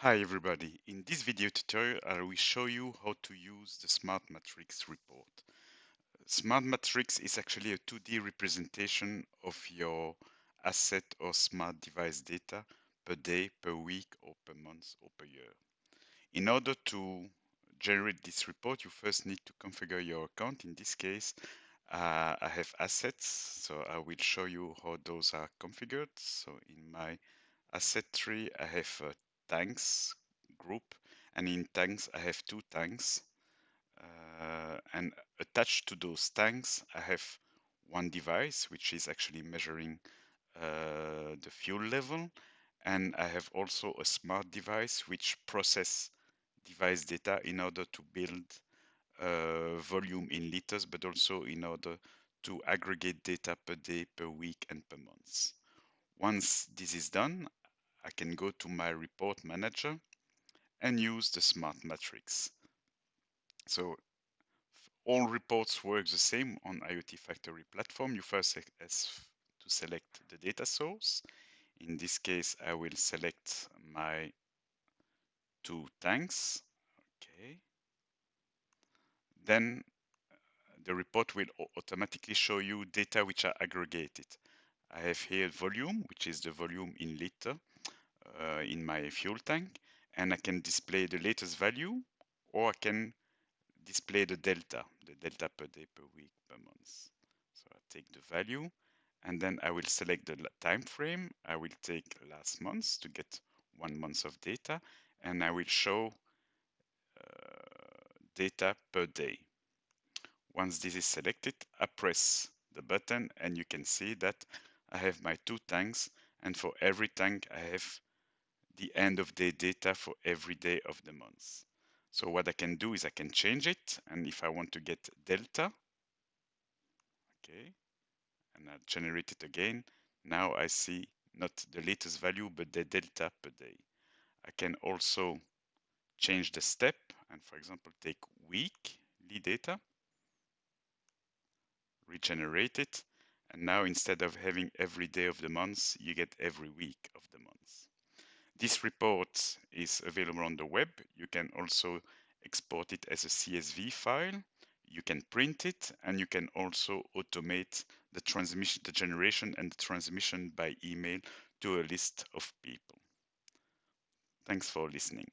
Hi everybody, in this video tutorial I will show you how to use the Smart Matrix report. Smart Matrix is actually a 2D representation of your asset or smart device data per day, per week, or per month, or per year. In order to generate this report, you first need to configure your account. In this case, I have assets, so I will show you how those are configured. So in my asset tree, I have a tanks group, and in tanks, I have two tanks. And attached to those tanks, I have one device, which is actually measuring the fuel level. And I have also a smart device, which process device data in order to build volume in liters, but also in order to aggregate data per day, per week, and per month. Once this is done, I can go to my report manager and use the smart matrix. So all reports work the same on IoT Factory Platform. You first have to select the data source. In this case, I will select my two tanks. Okay. Then the report will automatically show you data which are aggregated. I have here volume, which is the volume in liter in my fuel tank, and I can display the latest value, or I can display the delta per day, per week, per month. So I take the value, and then I will select the time frame. I will take last month to get 1 month of data, and I will show data per day. Once this is selected, I press the button, and you can see that I have my two tanks, and for every tank I have the end of day data for every day of the month. So what I can do is I can change it, and if I want to get delta, okay, and I generate it again, now I see not the latest value but the delta per day. I can also change the step and, for example, take weekly data, regenerate it, and now instead of having every day of the month, you get every week of the month. This report is available on the web. You can also export it as a CSV file. You can print it, and you can also automate the transmission, the generation and the transmission by email to a list of people. Thanks for listening.